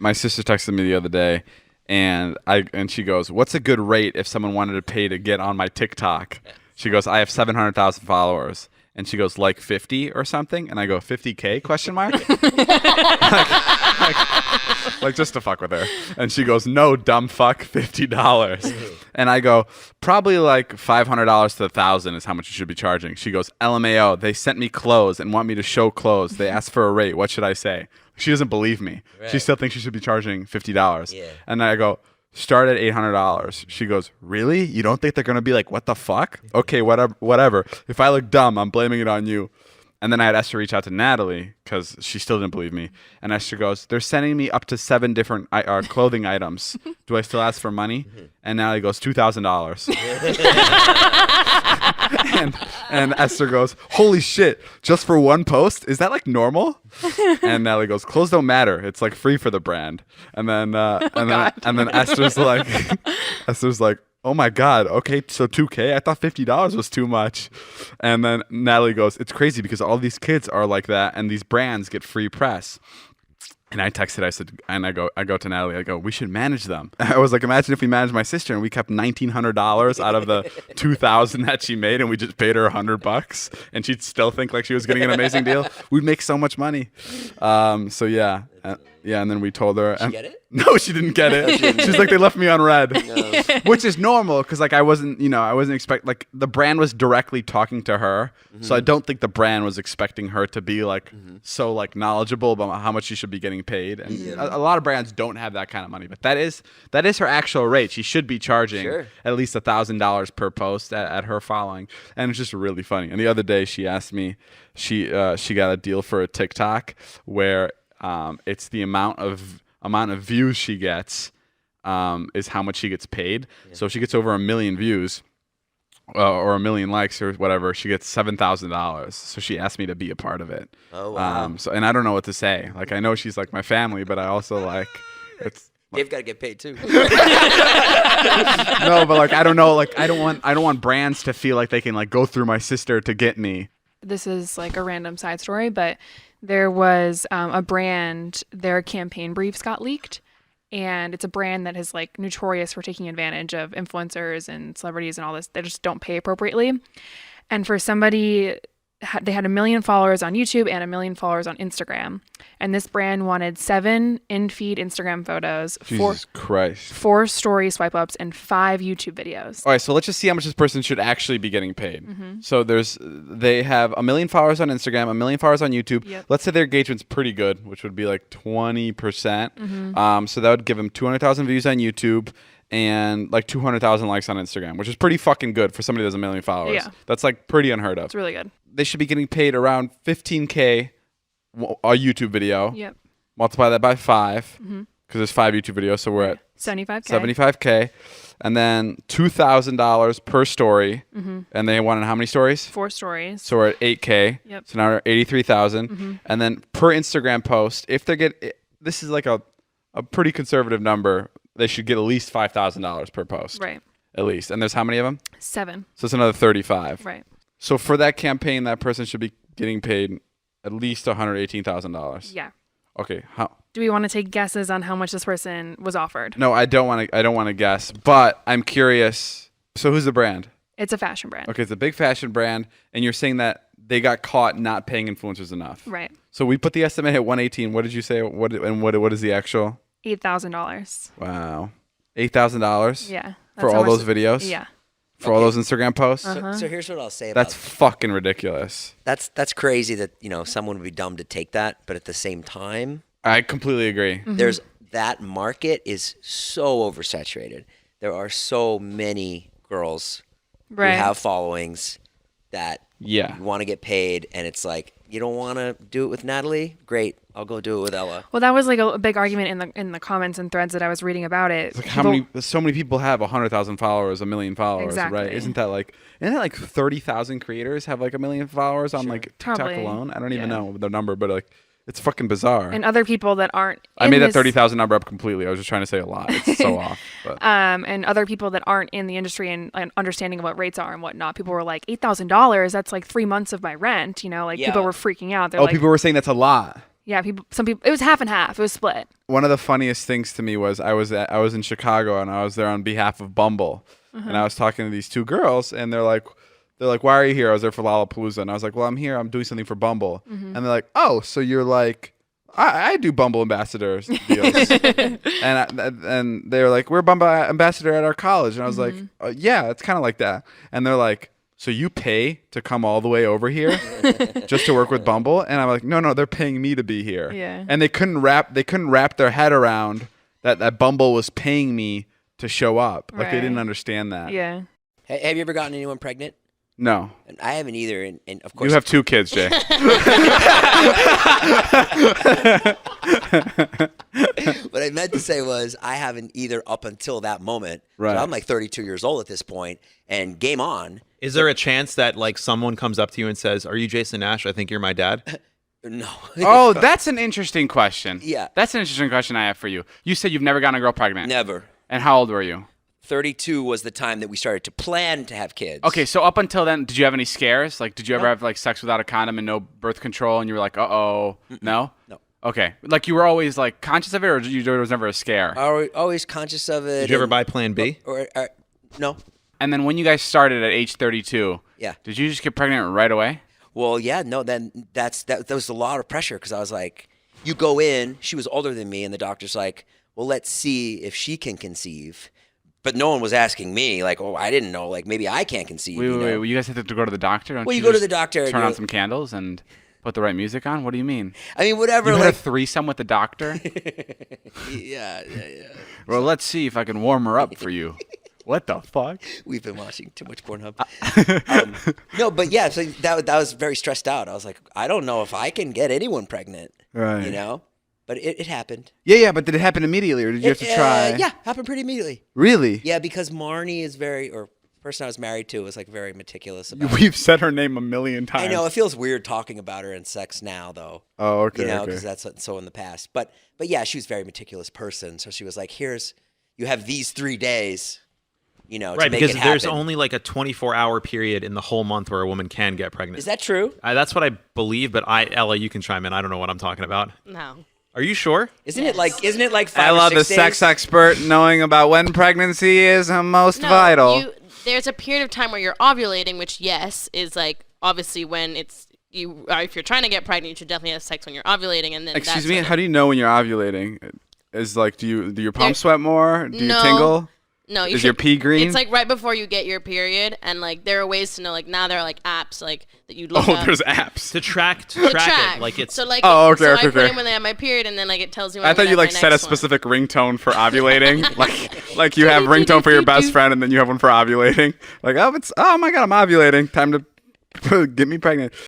my sister texted me the other day, and she goes, "What's a good rate if someone wanted to pay to get on my TikTok?" She goes, "I have 700,000 followers." And she goes, like 50 or something? And I go, 50K, question mark? like just to fuck with her. And she goes, no, dumb fuck, $50. And I go, probably like $500 to $1,000 is how much you should be charging. She goes, LMAO, they sent me clothes and want me to show clothes. They asked for a rate. What should I say? She doesn't believe me. Right. She still thinks she should be charging $50. Yeah. And I go, start at $800. She goes, really? You don't think they're going to be like, what the fuck? Okay, whatever. If I look dumb, I'm blaming it on you. And then I had Esther reach out to Natalie because she still didn't believe me. And Esther goes, they're sending me up to 7 different clothing items. Do I still ask for money? And Natalie goes, $2,000. and Esther goes, holy shit, just for one post? Is that like normal? And Natalie goes, clothes don't matter. It's like free for the brand. And then Esther's like, oh my God, okay, so $2K? I thought $50 was too much. And then Natalie goes, it's crazy because all these kids are like that and these brands get free press. And I texted, I said, and I go to Natalie, I go, we should manage them. I was like, imagine if we managed my sister and we kept $1,900 out of the $2,000 that she made and we just paid her $100 and she'd still think like she was getting an amazing deal. We'd make so much money. So yeah. Yeah, and then we told her. Did she get it? No, she didn't get it. She's like, they left me on red, which is normal because like I wasn't expecting, like the brand was directly talking to her. So I don't think the brand was expecting her to be like so like knowledgeable about how much she should be getting paid. And a lot of brands don't have that kind of money, but that is her actual rate. She should be charging at least $1,000 per post at her following. And it's just really funny. And the other day she asked me, she got a deal for a TikTok where it's the amount of views she gets is how much she gets paid. Yeah. So if she gets over 1 million views or 1 million likes or whatever, she gets $7,000. So she asked me to be a part of it. Oh wow! And I don't know what to say. Like I know she's like my family, but I also like it's. They've got to get paid too. No, but like I don't know. Like I don't want brands to feel like they can like go through my sister to get me. This is like a random side story, but there was a brand, their campaign briefs got leaked, and it's a brand that is like notorious for taking advantage of influencers and celebrities and all this. They just don't pay appropriately. And for somebody, they had 1 million followers on YouTube and 1 million followers on Instagram. And this brand wanted 7 in-feed Instagram photos, Jesus Christ, 4 story swipe ups, and 5 YouTube videos. All right, so let's just see how much this person should actually be getting paid. So they have 1 million followers on Instagram, 1 million followers on YouTube. Yep. Let's say their engagement's pretty good, which would be like 20%. So that would give them 200,000 views on YouTube and like 200,000 likes on Instagram, which is pretty fucking good for somebody that has 1 million followers. Yeah. That's like pretty unheard of. It's really good. They should be getting paid around $15K a YouTube video. Yep. Multiply that by 5 because there's 5 YouTube videos, so we're at $75K, and then $2,000 per story. And they wanted how many stories? 4 stories. So we're at 8K. Yep. So now we're at 83,000. And then per Instagram post, if they get this is like a pretty conservative number, they should get at least $5,000 per post. Right. At least. And there's how many of them? 7. So it's another 35. Right. So for that campaign, that person should be getting paid at least $118,000. Yeah. Okay. How? Do we want to take guesses on how much this person was offered? No, I don't want to guess, but I'm curious. So who's the brand? It's a fashion brand. Okay, it's a big fashion brand, and you're saying that they got caught not paying influencers enough. Right. So we put the estimate at 118. What did you say? What is the actual? $8,000. Wow. $8,000? Yeah. For all those videos? Yeah. For all those Instagram posts? So here's what I'll say about that's fucking ridiculous. That's crazy that, someone would be dumb to take that, but at the same time, I completely agree. There's that market is so oversaturated. There are so many girls who have followings that want to get paid, and it's like, you don't want to do it with Natalie? Great, I'll go do it with Ella. Well, that was like a big argument in the comments and threads that I was reading about it. It's like so many people have 100,000 followers, 1 million followers, right? Isn't that like 30,000 creators have like 1 million followers on like TikTok alone? I don't even know the number, but like it's fucking bizarre. And other people that aren't I made that 30,000 number up completely. I was just trying to say a lot. It's so off. But. And other people that aren't in the industry and understanding what rates are and whatnot, people were like, $8,000, that's like 3 months of my rent. People were freaking out. They're people were saying that's a lot. Yeah, some people, it was half and half. It was split. One of the funniest things to me was I was in Chicago and I was there on behalf of Bumble, and I was talking to these two girls, and they're like, why are you here? I was there for Lollapalooza, and I was like, well, I'm here. I'm doing something for Bumble, and they're like, oh, so you're like, I do Bumble ambassadors deals, and they were like, we're Bumble ambassador at our college, and I was like, yeah, it's kind of like that, and they're like, so you pay to come all the way over here just to work with Bumble? And I'm like, no, they're paying me to be here. Yeah. And they couldn't wrap their head around that Bumble was paying me to show up. Like they didn't understand that. Yeah. Have you ever gotten anyone pregnant? No. And I haven't either. And of course, you have 2 kids, Jay. What I meant to say was I haven't either up until that moment. Right. So I'm like 32 years old at this point, and game on. Is there a chance that like someone comes up to you and says, "Are you Jason Nash? I think you're my dad." No. Oh, that's an interesting question. Yeah. That's an interesting question I have for you. You said you've never gotten a girl pregnant. Never. And how old were you? 32 was the time that we started to plan to have kids. Okay, so up until then, did you have any scares? Like, did you ever have like sex without a condom and no birth control, and you were like, uh-oh, no? No. Okay, like you were always like conscious of it, or there was never a scare? Always conscious of it. Did you ever buy Plan B? Or no. And then when you guys started at age 32, Yeah. did you just get pregnant right away? Well, yeah, no. Then that was a lot of pressure because I was like, you go in. She was older than me, and the doctor's like, well, let's see if she can conceive. But no one was asking me, like, oh, I didn't know, like, maybe I can't conceive. Wait, you guys have to go to the doctor? Don't well, you go go to the doctor. Turn on some candles and put the right music on? What do you mean? I mean, whatever. You had like, a threesome with the doctor? yeah. Well, let's see if I can warm her up for you. What the fuck? We've been watching too much Pornhub. No, but yeah, so that was very stressed out. I was like, I don't know if I can get anyone pregnant. Right. You know? But it happened. Yeah, but did it happen immediately, or did you have to try? Yeah, happened pretty immediately. Really? Yeah, because Marnie is the person I was married to was like very meticulous about it. We've said her name a million times. I know, it feels weird talking about her in sex now, though. Oh, okay. You know, because that's so in the past. But yeah, she was a very meticulous person. So she was like, you have these 3 days, you know, right, to make because it happen. there's only like a 24-hour period in the whole month where a woman can get pregnant. Is that true? That's what I believe, but Ella, you can chime in. I don't know what I'm talking about. No. Are you sure? Isn't it like 5 Ella, or 6 the days? sex expert, knowing about when pregnancy is most vital. There's a period of time where you're ovulating, which yes is like obviously when it's you. If you're trying to get pregnant, you should definitely have sex when you're ovulating, and then. Excuse me, how do you know when you're ovulating? Is like, do your palms sweat more? Do you tingle? No, is your pee green? It's like right before you get your period, and like there are ways to know. Like now there are like apps like that you look up. Oh, there's apps to track it. Like it's so like. Oh, okay, so okay. I put in when I have my period, and then like it tells you. When I thought you like set a specific ringtone for ovulating, like you have ringtone for your best friend, and then you have one for ovulating. Like oh my god, I'm ovulating. Time to get me pregnant.